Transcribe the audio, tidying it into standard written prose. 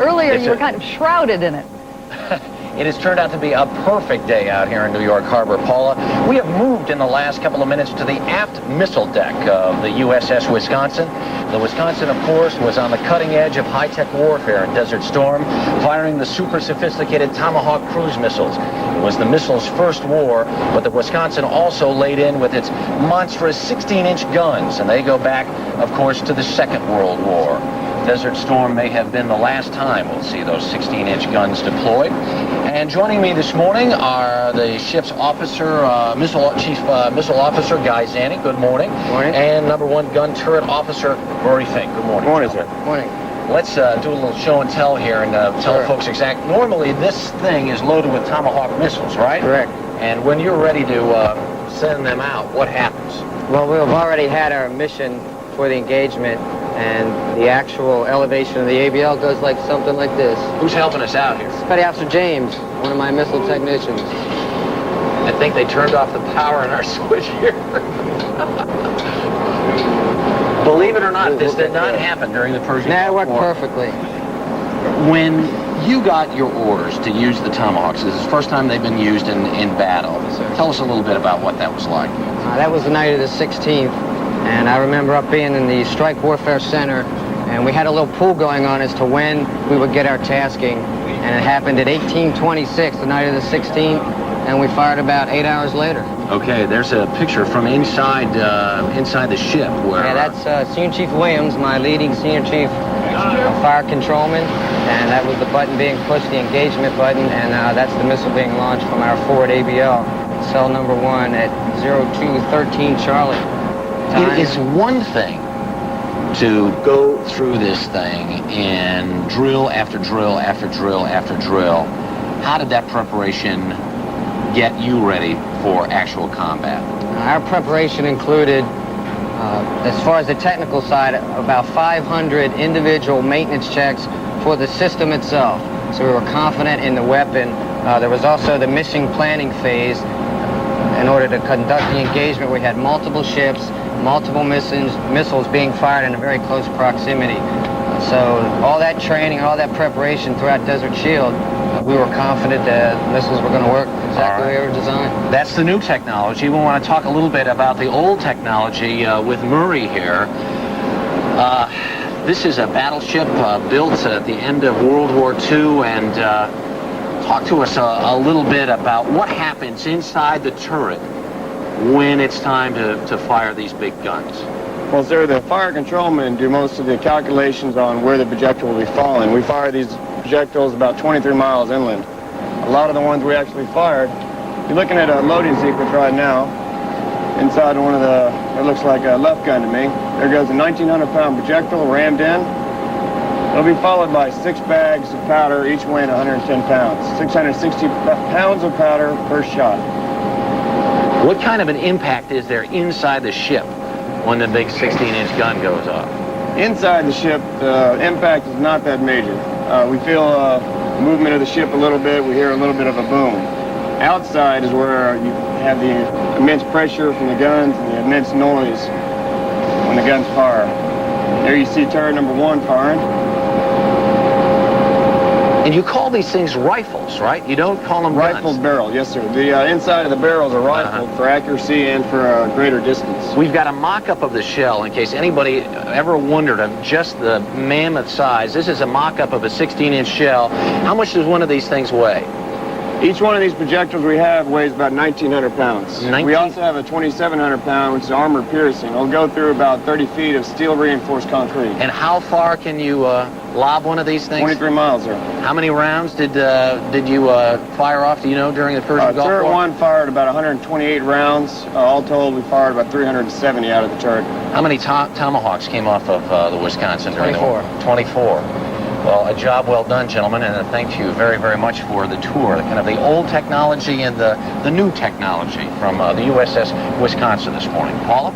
Earlier, you were kind of shrouded in it. It has turned out to be a perfect day out here in New York Harbor, Paula. We have moved in the last couple of minutes to the aft missile deck of the USS Wisconsin. The Wisconsin, of course, was on the cutting edge of high-tech warfare in Desert Storm, firing the super-sophisticated Tomahawk cruise missiles. It was the missile's first war, but the Wisconsin also laid in with its monstrous 16-inch guns, and they go back, of course, to the Second World War. Desert Storm may have been the last time we'll see those 16-inch guns deployed. And joining me this morning are the ship's officer, Chief Missile Officer Guy Zanny. Good morning. Morning. And number 1 gun turret officer Murray Fink. Good morning. Morning, sir. Morning. Let's do a little show and tell here and tell folks exactly. Normally, this thing is loaded with Tomahawk missiles, right? Correct. And when you're ready to send them out, what happens? Well, we've already had our mission for the engagement, and the actual elevation of the ABL goes like something like this. Who's helping us out here? Petty Officer James, one of my missile technicians. I think they turned off the power in our switch here. Believe it or not, this did not happen during the Persian Gulf War. It worked War. perfectly. When you got your orders to use the Tomahawks, this is the first time they've been used in battle. Yes, tell us a little bit about what that was like. That was the night of the 16th, and I remember up being in the Strike Warfare Center, and we had a little pool going on as to when we would get our tasking, and it happened at 18:26, the night of the 16th, and we fired about 8 hours later. Okay, there's a picture from inside the ship where... Yeah, that's Senior Chief Williams, my leading Senior Chief Fire Controlman, and that was the button being pushed, the engagement button, and that's the missile being launched from our forward ABL, cell number 1 at 0213 Charlie. It is one thing to go through this thing and drill after drill after drill after drill. How did that preparation get you ready for actual combat? Our preparation included, as far as the technical side, about 500 individual maintenance checks for the system itself. So we were confident in the weapon. There was also the mission planning phase. In order to conduct the engagement, we had multiple ships, multiple missiles being fired in a very close proximity. So all that training, all that preparation throughout Desert Shield, we were confident that missiles were going to work exactly the way they were designed. That's the new technology. We want to talk a little bit about the old technology with Murray here. This is a battleship built at the end of World War II, and talk to us a little bit about what happens inside the turret when it's time to fire these big guns. Well, sir, the fire controlmen do most of the calculations on where the projectile will be falling. We fire these projectiles about 23 miles inland. A lot of the ones we actually fired, you're looking at a loading sequence right now. Inside one of the, it looks like a left gun to me. There goes a 1,900-pound projectile rammed in. It'll be followed by 6 bags of powder, each weighing 110 pounds. 660 pounds of powder per shot. What kind of an impact is there inside the ship when the big 16-inch gun goes off? Inside the ship, the impact is not that major. We feel movement of the ship a little bit. We hear a little bit of a boom. Outside is where you have the immense pressure from the guns and the immense noise when the guns fire. There you see turret number 1 firing. And you call these things rifles, right? You don't call them Rifled guns. barrel, yes, sir. The inside of the barrels are rifled for accuracy and for greater distance. We've got a mock-up of the shell in case anybody ever wondered of just the mammoth size. This is a mock-up of a 16-inch shell. How much does one of these things weigh? Each one of these projectiles we have weighs about 1,900 pounds. We also have a 2,700 pound, which is armor piercing. It'll go through about 30 feet of steel reinforced concrete. And how far can you lob one of these things? 23 miles, sir. How many rounds did you fire off, do you know, during the Persian Gulf War? Turret 1 fired about 128 rounds. All told, we fired about 370 out of the turret. How many Tomahawks came off of the Wisconsin during 24. the war? 24. Well, a job well done, gentlemen, and thank you very, very much for the tour, kind of the old technology and the new technology from the USS Wisconsin this morning. Paula?